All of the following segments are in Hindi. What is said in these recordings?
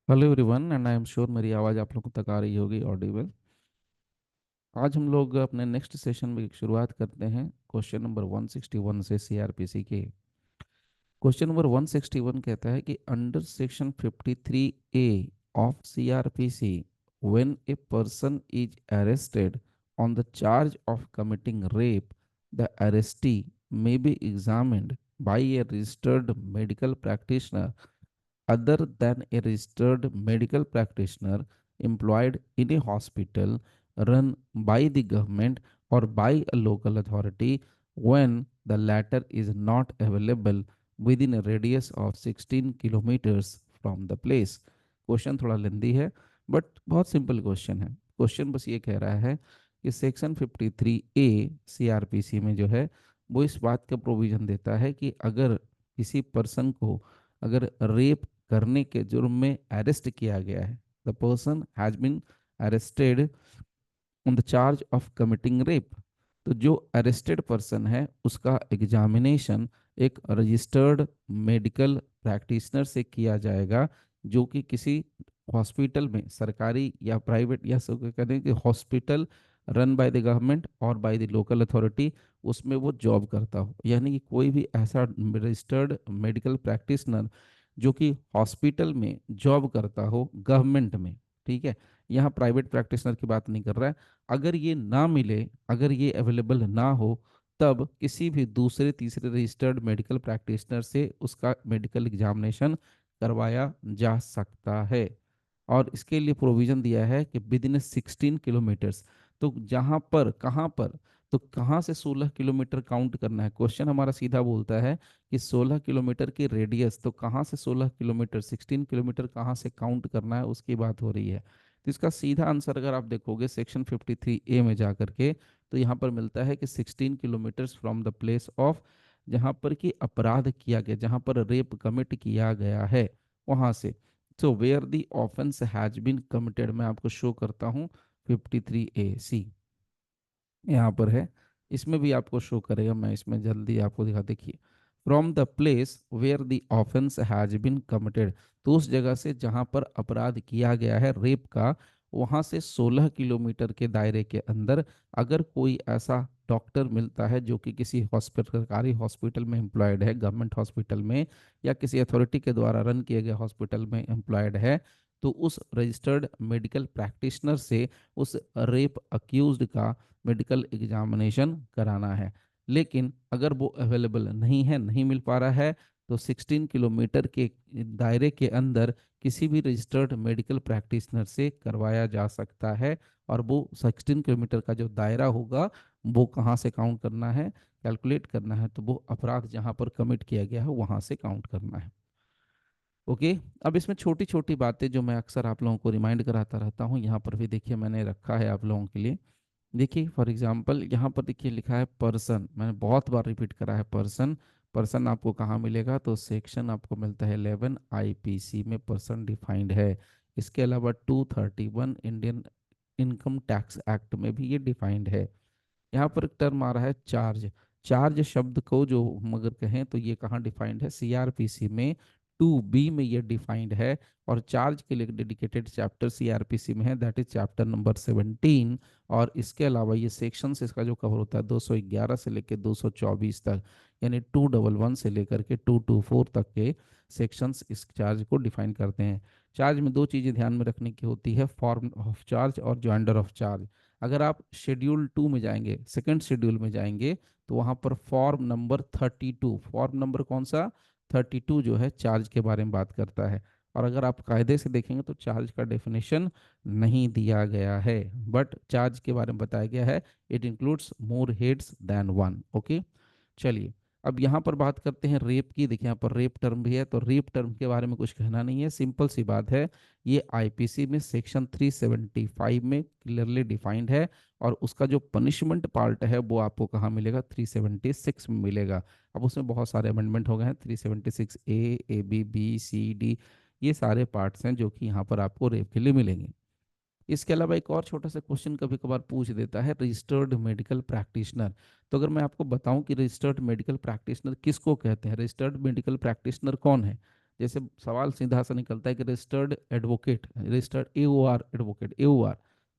Hello everyone and I am sure मेरी आवाज़ आप लोगों तक आ रही होगी ऑडिबल। आज हम लोग अपने नेक्स्ट सेशन में शुरुआत करते हैं क्वेश्चन नंबर 161 से सीआरपीसी के। क्वेश्चन नंबर 161 कहता है कि under section 53 A of CrPC when a person is arrested on the charge of committing rape the arrestee may be examined by a registered medical practitioner other than a registered medical practitioner employed in a hospital run by the government or by a local authority when the latter is not available within a radius of 16 kilometers from the place। Question थोड़ा लेंदी है बट बहुत सिंपल क्वेश्चन है। क्वेश्चन बस ये कह रहा है कि सेक्शन 53 ए सीआरपीसी में जो है वो इस बात का प्रोविजन देता है कि अगर किसी पर्सन को अगर रेप करने के जुर्म में अरेस्ट किया गया है, the person has been arrested on the charge of committing rape, तो जो अरेस्टेड पर्सन है उसका एग्जामिनेशन एक रजिस्टर्ड मेडिकल प्रैक्टिशनर से किया जाएगा जो कि किसी हॉस्पिटल में सरकारी या प्राइवेट या सब कहें कि hospital run by the government और बाय द लोकल अथॉरिटी उसमें वो जॉब करता हो। यानी कि कोई भी ऐसा रजिस्टर्ड मेडिकल प्रैक्टिशनर जो कि हॉस्पिटल में जॉब करता हो गवर्नमेंट में, ठीक है, यहाँ प्राइवेट प्रैक्टिशनर की बात नहीं कर रहा है। अगर ये ना मिले, अगर ये अवेलेबल ना हो, तब किसी भी दूसरे तीसरे रजिस्टर्ड मेडिकल प्रैक्टिशनर से उसका मेडिकल एग्जामिनेशन करवाया जा सकता है। और इसके लिए प्रोविजन दिया है कि विद इन 16 किलोमीटर्स, तो जहाँ पर कहाँ पर, तो कहाँ से 16 किलोमीटर काउंट करना है। क्वेश्चन हमारा सीधा बोलता है कि 16 किलोमीटर की रेडियस, तो कहाँ से 16 किलोमीटर, 16 किलोमीटर कहाँ से काउंट करना है उसकी बात हो रही है। तो इसका सीधा आंसर अगर आप देखोगे सेक्शन 53 ए में जा करके, तो यहाँ पर मिलता है कि 16 kilometres from the place of, जहाँ पर कि अपराध किया गया, जहाँ पर रेप कमिट किया गया है वहाँ से। So where the offence has been committed, मैं आपको शो करता हूँ 53 ए सी यहाँ पर है, इसमें भी आपको शो करेगा, मैं इसमें जल्दी आपको दिखा, देखिए, from the place where the offence has been committed, तो उस जगह से जहाँ पर अपराध किया गया है रेप का, वहाँ से 16 किलोमीटर के दायरे के अंदर अगर कोई ऐसा डॉक्टर मिलता है जो कि किसी हॉस्पिटल, सरकारी हॉस्पिटल में एम्प्लॉयड है, गवर्नमेंट हॉस्पिटल में या किसी अथॉरिटी के द्वारा रन किए गए हॉस्पिटल में एम्प्लॉयड है, तो उस रजिस्टर्ड मेडिकल प्रैक्टिशनर से उस रेप अक्यूज्ड का मेडिकल एग्जामिनेशन कराना है। लेकिन अगर वो अवेलेबल नहीं है, नहीं मिल पा रहा है, तो 16 किलोमीटर के दायरे के अंदर किसी भी रजिस्टर्ड मेडिकल प्रैक्टिशनर से करवाया जा सकता है। और वो 16 किलोमीटर का जो दायरा होगा वो कहाँ से काउंट करना है, कैलकुलेट करना है, तो वो अपराध जहाँ पर कमिट किया गया है वहाँ से काउंट करना है। ओके। अब इसमें छोटी छोटी बातें जो मैं अक्सर आप लोगों को रिमाइंड कराता रहता हूँ, यहाँ पर भी देखिए मैंने रखा है आप लोगों के लिए। देखिए फॉर एग्जांपल यहाँ पर देखिए लिखा है पर्सन, मैंने बहुत बार रिपीट करा है पर्सन। पर्सन आपको कहाँ मिलेगा, तो सेक्शन आपको मिलता है 11 आईपीसी में पर्सन डिफाइंड है। इसके अलावा 231 इंडियन इनकम टैक्स एक्ट में भी ये डिफाइंड है। यहाँ पर एक टर्म आ रहा है चार्ज। चार्ज शब्द को जो हम अगर कहें तो ये कहाँ डिफाइंड है, सीआरपीसी में 2B में ये डिफाइंड है। और चार्ज के लिए डेडिकेटेड चैप्टर सीआरपीसी में है, दैट इज चैप्टर नंबर 17। और इसके अलावा ये सेक्शन से इसका जो कवर होता है 211 से लेकर 224 तक, यानी 211 से लेकर के 224 तक के सेक्शंस इस चार्ज को डिफाइन करते हैं। चार्ज में दो चीज़ें ध्यान में रखने की होती है, फॉर्म ऑफ चार्ज और जॉइंडर ऑफ चार्ज। अगर आप शेड्यूल 2 में जाएंगे, सेकंड शेड्यूल में जाएंगे, तो वहां पर फॉर्म नंबर 32, फॉर्म नंबर कौन सा, 32 जो है चार्ज के बारे में बात करता है। और अगर आप कायदे से देखेंगे तो चार्ज का डेफिनेशन नहीं दिया गया है, बट चार्ज के बारे में बताया गया है, it includes more heads than one. Okay, चलिए अब यहाँ पर बात करते हैं रेप की। देखिए यहाँ पर रेप टर्म भी है, तो रेप टर्म के बारे में कुछ कहना नहीं है, सिंपल सी बात है, ये आईपीसी में सेक्शन 375 में क्लियरली डिफाइंड है। और उसका जो पनिशमेंट पार्ट है वो आपको कहाँ मिलेगा, 376 में मिलेगा। अब उसमें बहुत सारे अमेंडमेंट हो गए हैं, 376 A B B C D, ये सारे पार्ट्स हैं जो कि यहाँ पर आपको रेप के लिए मिलेंगे। इसके अलावा एक और छोटा सा क्वेश्चन कभी कभार पूछ देता है, रजिस्टर्ड मेडिकल प्रैक्टिशनर। तो अगर मैं आपको बताऊं कि रजिस्टर्ड मेडिकल प्रैक्टिशनर किसको कहते हैं, रजिस्टर्ड मेडिकल प्रैक्टिशनर कौन है, जैसे सवाल सीधा सा निकलता है कि registered advocate, registered AOR advocate, AOR,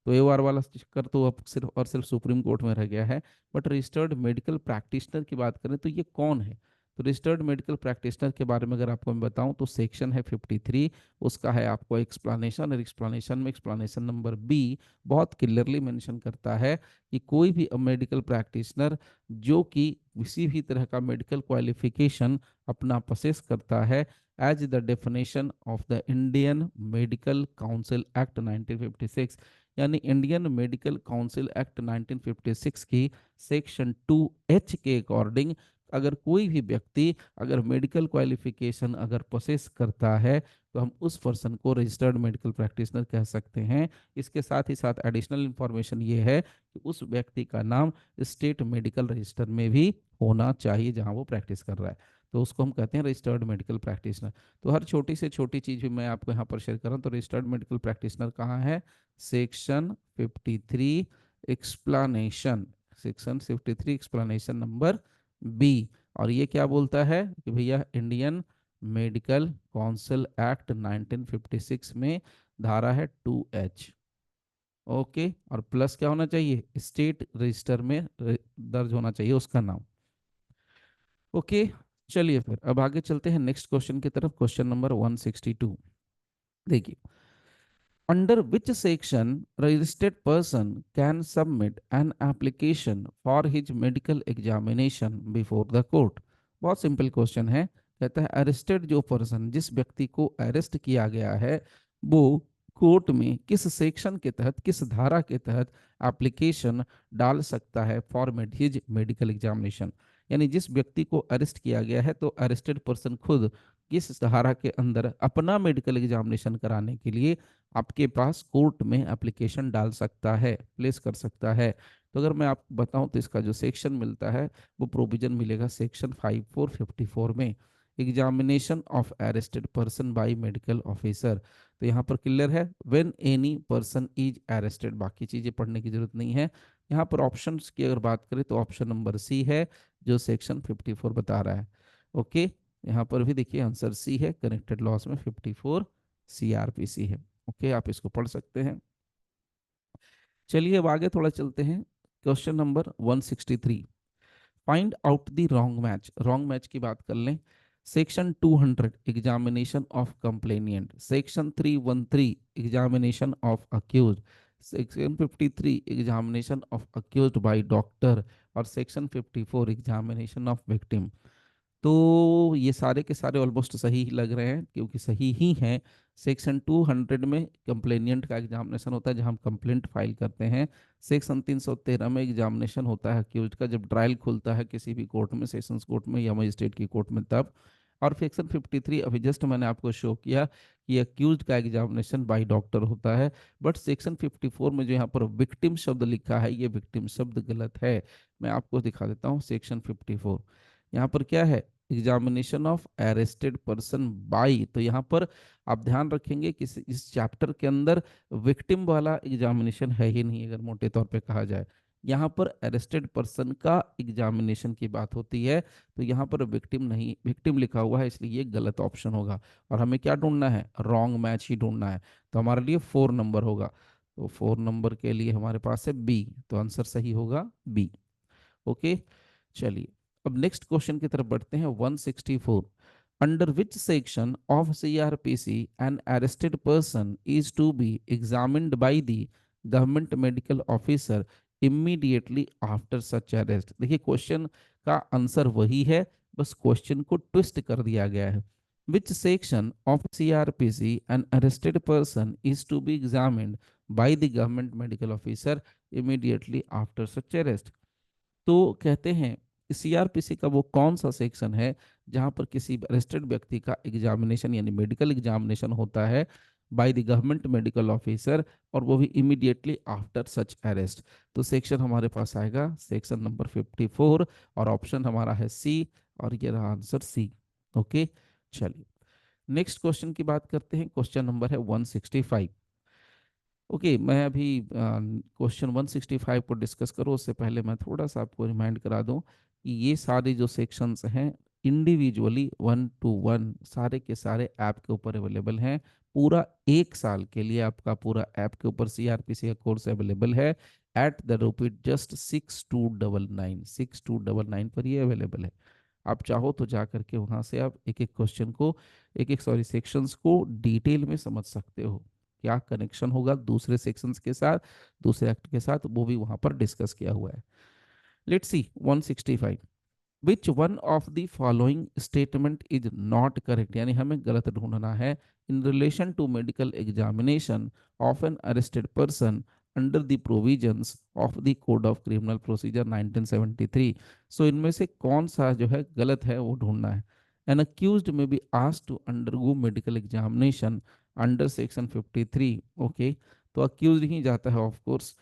तो AOR वाला चक्कर तो अब सिर्फ और सिर्फ सुप्रीम कोर्ट में रह गया है। बट रजिस्टर्ड मेडिकल प्रैक्टिशनर की बात करें तो ये कौन है? तो रजिस्टर्ड मेडिकल प्रैक्टिशनर के बारे में अगर आपको मैं बताऊं तो सेक्शन है 53, उसका है आपको एक्सप्लेनेशन, और एक्सप्लेनेशन में एक्सप्लेनेशन नंबर बी बहुत क्लियरली मेंशन करता है कि कोई भी मेडिकल प्रैक्टिशनर जो कि किसी भी तरह का मेडिकल क्वालिफिकेशन अपना पोसेस करता है as the definition of the Indian Medical Council Act 1956, यानी इंडियन मेडिकल काउंसिल एक्ट 1956 की सेक्शन 2H के अकॉर्डिंग अगर कोई भी व्यक्ति अगर मेडिकल क्वालिफिकेशन अगर पोसेस करता है तो हम उस पर्सन को रजिस्टर्ड मेडिकल प्रैक्टिशनर कह सकते हैं। इसके साथ ही साथ एडिशनल इंफॉर्मेशन ये है कि उस व्यक्ति का नाम स्टेट मेडिकल रजिस्टर में भी होना चाहिए जहां वो प्रैक्टिस कर रहा है, तो उसको हम कहते हैं रजिस्टर्ड मेडिकल प्रैक्टिशनर। तो हर छोटी से छोटी चीज भी मैं आपको यहाँ पर शेयर कर रहा हूँ। तो रजिस्टर्ड मेडिकल प्रैक्टिशनर कहाँ है? Section 53 explanation, section 53 explanation number B. और ये क्या बोलता है कि भैया इंडियन मेडिकल काउंसिल एक्ट 1956 में धारा है 2H। ओके, और प्लस क्या होना चाहिए? स्टेट रजिस्टर में दर्ज होना चाहिए उसका नाम। ओके, चलिए फिर अब आगे चलते हैं नेक्स्ट क्वेश्चन की तरफ। क्वेश्चन नंबर 162, देखिए, under which section registered person can submit an application for his medical examination before the court? बहुत सिंपल क्वेश्चन है। कहता है अरेस्टेड जो पर्सन, जिस व्यक्ति को अरेस्ट किया गया है, वो कोर्ट में किस सेक्शन के तहत, किस धारा के तहत एप्लीकेशन डाल सकता है फॉर हिज मेडिकल एग्जामिनेशन। यानी जिस व्यक्ति को अरेस्ट किया गया है तो अरेस्टेड पर्सन खुद किस धारा के अंदर अपना मेडिकल एग्जामिनेशन कराने के लिए आपके पास कोर्ट में एप्लीकेशन डाल सकता है, प्लेस कर सकता है। तो अगर मैं आपको बताऊं तो इसका जो सेक्शन मिलता है वो प्रोविजन मिलेगा सेक्शन 5454 में, examination of arrested person by medical officer. तो यहाँ पर क्लियर है, when any person is arrested, बाकी चीजें पढ़ने की जरूरत नहीं है। यहाँ पर ऑप्शंस की अगर बात करें तो ऑप्शन नंबर सी है जो सेक्शन 54 बता रहा है। ओके, यहाँ पर भी देखिए आंसर सी है, कनेक्टेड लॉस में 54 CRPC है। ओके, आप इसको पढ़ सकते हैं। चलिए अब आगे थोड़ा चलते हैं। Question number 163, find out the wrong match. Wrong match की बात कर लें। Section 200 examination of complainant, section 313 examination of accused, section 53 examination of accused by doctor, और सेक्शन 54 एग्जामिनेशन ऑफ विक्टिम। तो ये सारे के सारे ऑलमोस्ट सही ही लग रहे हैं क्योंकि सही ही हैं। सेक्शन 200 में कंप्लेनियंट का एग्जामिनेशन होता है जहां हम कंप्लेंट फाइल करते हैं। सेक्शन 313 में एग्जामिनेशन होता है अक्यूज का जब ट्रायल खुलता है किसी भी कोर्ट में, सेशंस कोर्ट में या मजिस्ट्रेट की कोर्ट में तब। और सेक्शन 53 अभी जस्ट मैंने आपको शो किया कि अक्यूज का एग्जामिनेशन बाय डॉक्टर होता है। बट सेक्शन 54 में जो यहाँ पर विक्टिम शब्द लिखा है ये विक्टिम शब्द गलत है। मैं आपको दिखा देता हूँ सेक्शन 54, यहाँ पर क्या है? Examination of arrested person by. तो यहाँ पर आप ध्यान रखेंगे कि इस चैप्टर के अंदर विक्टिम वाला एग्जामिनेशन है ही नहीं अगर मोटे तौर पे कहा जाए। यहाँ पर अरेस्टेड पर्सन का एग्जामिनेशन की बात होती है, तो यहाँ पर विक्टिम नहीं, विक्टिम लिखा हुआ है इसलिए ये गलत ऑप्शन होगा। और हमें क्या ढूंढना है? रॉन्ग मैच ही ढूंढना है। तो हमारे लिए 4 नंबर होगा, तो 4 नंबर के लिए हमारे पास है बी, तो आंसर सही होगा बी। ओके, चलिए अब नेक्स्ट क्वेश्चन की तरफ बढ़ते हैं। 164, under which section of CRPC an arrested person is to be examined by the government medical officer immediately after such arrest. देखिए क्वेश्चन का आंसर वही है, बस क्वेश्चन को ट्विस्ट कर दिया गया है। Which section of CRPC an arrested person is to be examined by the government medical officer immediately after such arrest. तो कहते हैं CRPC का वो कौन सा सेक्शन है जहां पर किसी अरेस्टेड व्यक्ति का एग्जामिनेशन यानी मेडिकल एग्जामिनेशन होता है bye the government medical officer, और वो भी इमीडिएटली आफ्टर सच अरेस्ट। तो सेक्शन हमारे पास आएगा सेक्शन नंबर 54, और ऑप्शन हमारा है सी, और ये रहा आंसर सी। ओके, चलिए नेक्स्ट क्वेश्चन की बात करते हैं। क्वेश्चन नंबर है 165। ओके, मैं अभी क्वेश्चन 165 को डिस्कस करूँ उससे पहले मैं थोड़ा सा आपको रिमाइंड करा दूं कि ये सारे जो सेक्शंस हैं इंडिविजुअली 1 to 1 सारे के सारे ऐप के ऊपर अवेलेबल हैं। पूरा 1 साल के लिए आपका पूरा ऐप के ऊपर सीआरपीसी का कोर्स अवेलेबल है एट द रुपीज जस्ट 6299 पर ये अवेलेबल है। आप चाहो तो जा करके वहां से आप एक एक क्वेश्चन को एक एक सॉरी सेक्शंस को डिटेल में समझ सकते हो, क्या कनेक्शन होगा दूसरे सेक्शंस के साथ, दूसरे एक्ट के साथ, वो भी वहां पर डिस्कस किया हुआ है। Let's see 165, which one of the following statement is not correct, यानी हमें गलत ढूंढना है। In relation to medical examination of an arrested person under the provisions of the Code of Criminal Procedure 1973, so इनमें से कौन सा जो है गलत है वो ढूंढना है। An accused may be asked to undergo medical examination under section 53, okay, तो अक्यूज्ड ही जाता है of course.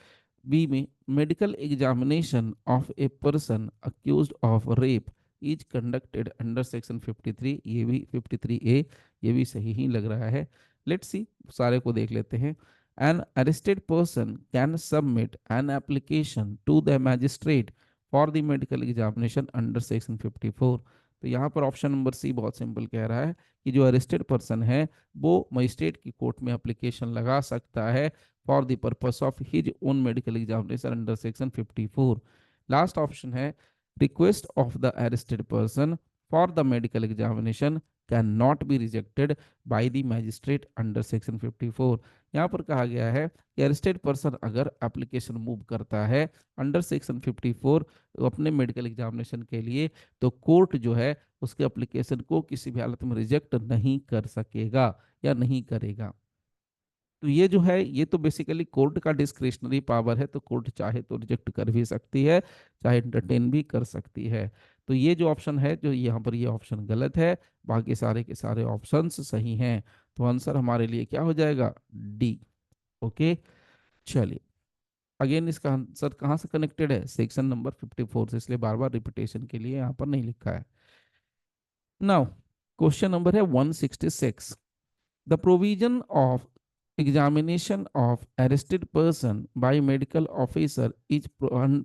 B may medical examination of a person accused of rape is conducted under section 53, ये भी 53A, ये भी सही ही लग रहा है। लेट्स सी सारे को देख लेते हैं। An arrested person can submit an application to the magistrate for the medical examination under section 54, तो यहाँ पर ऑप्शन नंबर सी बहुत सिंपल कह रहा है कि जो अरेस्टेड पर्सन है वो मजिस्ट्रेट की कोर्ट में एप्लीकेशन लगा सकता है for the purpose of his own medical examination under section 54. Last option है request of the arrested person for the medical examination cannot be rejected by the magistrate under section 54. यहाँ पर कहा गया है कि अरेस्टेड पर्सन अगर एप्लीकेशन मूव करता है अंडर सेक्शन 54 अपने मेडिकल एग्जामिनेशन के लिए, तो कोर्ट जो है उसके एप्लीकेशन को किसी भी हालत में रिजेक्ट नहीं कर सकेगा या नहीं करेगा। तो ये जो है ये तो बेसिकली कोर्ट का डिस्क्रिशनरी पावर है, तो कोर्ट चाहे तो रिजेक्ट कर भी सकती है, चाहे एंटरटेन भी कर सकती है। तो ये जो ऑप्शन है जो यहाँ पर ये ऑप्शन गलत है, बाकी सारे के सारे ऑप्शंस सही हैं। तो आंसर हमारे लिए क्या हो जाएगा, डी। ओके, चलिए अगेन इसका आंसर कहाँ से कनेक्टेड है, सेक्शन नंबर 54 से, इसलिए बार बार रिपीटेशन के लिए यहाँ पर नहीं लिखा है। नाउ क्वेश्चन नंबर है 166, the provision of examination of arrested person by medical officer is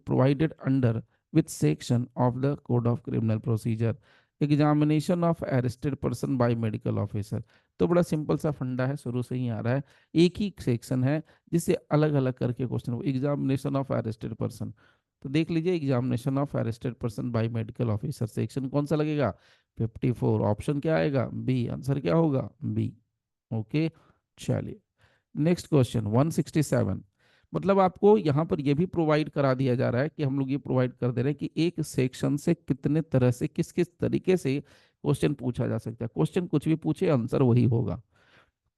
provided under which section of the Code of Criminal Procedure? Examination of arrested person by medical officer, तो बड़ा सिंपल सा फंडा है, शुरू से ही आ रहा है, एक ही सेक्शन है जिससे अलग अलग करके question, examination of arrested person, तो देख लीजिए examination of arrested person by medical officer section कौन सा लगेगा, 54, ऑप्शन क्या आएगा, बी, आंसर क्या होगा, बी। ओके, चलिए नेक्स्ट क्वेश्चन 167, मतलब आपको यहाँ पर यह भी प्रोवाइड करा दिया जा रहा है कि हम लोग ये प्रोवाइड कर दे रहे हैं कि एक सेक्शन से कितने तरह से किस किस तरीके से क्वेश्चन पूछा जा सकता है, क्वेश्चन कुछ भी पूछे आंसर वही होगा।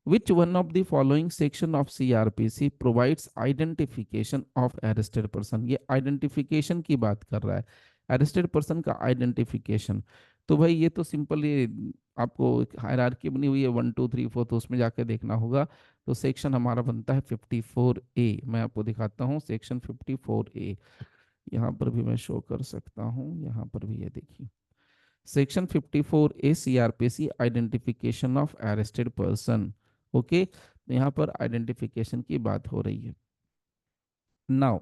Which one of the following section of CRPC provides identification of arrested person? ये आइडेंटिफिकेशन की बात कर रहा है, अरेस्टेड पर्सन का आइडेंटिफिकेशन। तो भाई ये तो सिंपल, ये आपको हायरार्की बनी हुई है 1 2 3 4, तो उसमें जाके देखना होगा। तो सेक्शन हमारा बनता है 54A, मैं आपको दिखाता हूँ सेक्शन 54A, यहाँ पर भी मैं शो कर सकता हूँ, यहाँ पर भी ये देखिए section 54A CRPC identification of arrested person. Okay, तो यहाँ पर आइडेंटिफिकेशन की बात हो रही है। नाउ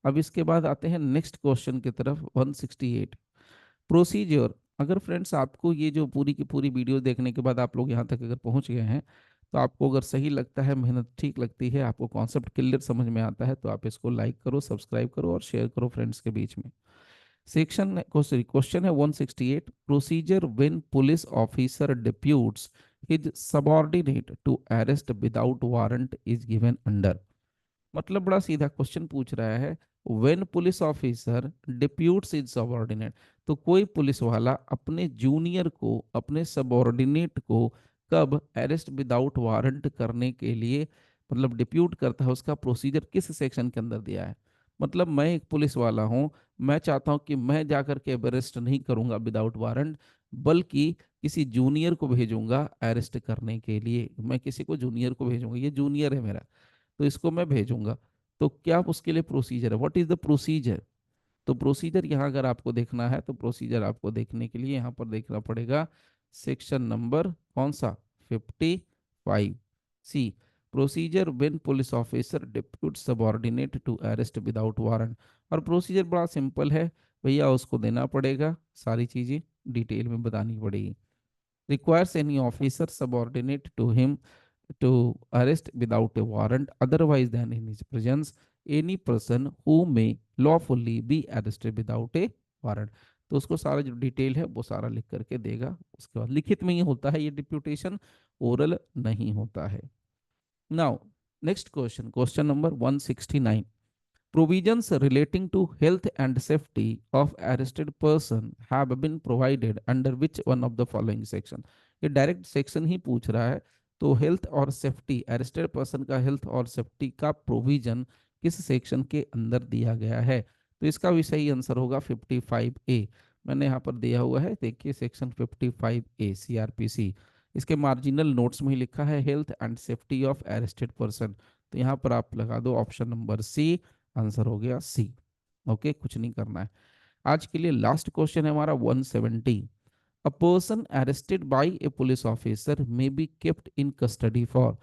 अब इसके बाद आते हैं नेक्स्ट क्वेश्चन की तरफ 168, प्रोसीजर। अगर फ्रेंड्स आपको ये जो पूरी की पूरी वीडियो देखने के बाद आप लोग यहाँ तक अगर पहुँच गए हैं, तो आपको अगर सही लगता है, मेहनत ठीक लगती है, आपको कॉन्सेप्ट क्लियर समझ में आता है, तो आप इसको लाइक करो, सब्सक्राइब करो और शेयर करो फ्रेंड्स के बीच में। सेक्शन क्वेश्चन है 168, procedure when police officer deputes his subordinate to arrest without warrant is given under, मतलब बड़ा सीधा क्वेश्चन पूछ रहा है, when police officer deputes his subordinate, तो कोई पुलिस वाला अपने जूनियर को, अपने सबऑर्डिनेट को कब अरेस्ट विदाउट वारंट करने के लिए मतलब डिप्यूट करता है, उसका प्रोसीजर किस सेक्शन के अंदर दिया है। मतलब मैं एक पुलिस वाला हूं, मैं चाहता हूं कि मैं जाकर के अरेस्ट नहीं करूंगा विदाउट वारंट, बल्कि किसी जूनियर को भेजूंगा अरेस्ट करने के लिए, मैं किसी को जूनियर को भेजूंगा, ये जूनियर है मेरा, तो इसको मैं भेजूंगा। तो क्या उसके लिए प्रोसीजर है, व्हाट इज द प्रोसीजर, तो प्रोसीजर यहाँ अगर आपको देखना है, तो प्रोसीजर आपको देखने के लिए यहाँ पर देखना पड़ेगा सेक्शन नंबर कौन सा, 55C, procedure when police officer depute subordinate to arrest without warrant. और प्रोसीजर बड़ा सिंपल है, भैया उसको देना पड़ेगा, सारी चीज़ें डिटेल में बतानी पड़ेगी। requires any officer subordinate to him to arrest without a warrant otherwise than in his presence any person who may lawfully be arrested without a warrant। तो उसको सारा जो डिटेल है वो सारा लिख करके देगा। उसके बाद लिखित में ही होता है ये डिप्यूटेशन, ओरल नहीं होता है। Now next question, question number 169। Provisions relating to health and safety of arrested person have been provided under which one of the following section। ये डायरेक्ट सेक्शन ही पूछ रहा है। तो हेल्थ और सेफ्टी, अरेस्टेड पर्सन का हेल्थ और सेफ्टी का प्रोविजन किस सेक्शन के अंदर दिया गया है? तो इसका भी सही आंसर होगा 55A। मैंने यहाँ पर दिया हुआ है, देखिए सेक्शन 55A CRPC। इसके मार्जिनल नोट्स में ही लिखा है health and safety of arrested person. तो यहाँ पर आप लगा दो ऑप्शन नंबर सी, आंसर हो गया सी। ओके, कुछ नहीं करना है। आज के लिए लास्ट क्वेश्चन है हमारा 170। A person arrested bye A police officer may be kept in custody for.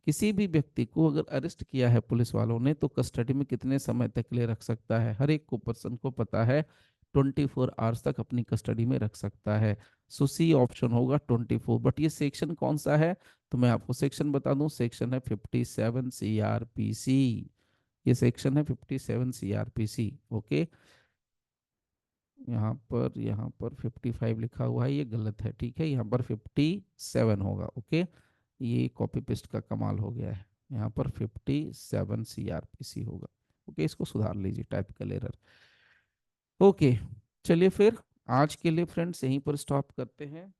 किसी भी व्यक्ति को अगर अरेस्ट किया है पुलिस वालों ने तो कस्टडी में कितने समय तक के लिए रख सकता है? हर एक को पर्सन को पता है 24 आवर्स तक अपनी कस्टडी में रख सकता है। सो सी ऑप्शन होगा 24। बट ये सेक्शन कौन सा है? तो मैं आपको सेक्शन बता दूं, सेक्शन है 57 CRPC। ये सेक्शन है 57 CRPC। ओके, यहाँ पर 55 लिखा हुआ है, ये गलत है, ठीक है, यहाँ पर 57 होगा। ओके, ये कॉपी पेस्ट का कमाल हो गया है, यहाँ पर 57 CRPC होगा। ओके, इसको सुधार लीजिए, टाइपिकल एरर। ओके, चलिए फिर आज के लिए फ्रेंड्स यहीं पर स्टॉप करते हैं।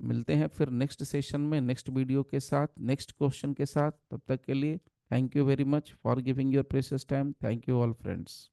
मिलते हैं फिर नेक्स्ट सेशन में, नेक्स्ट वीडियो के साथ, नेक्स्ट क्वेश्चन के साथ। तब तक के लिए thank you very much for giving your precious time. Thank you all friends.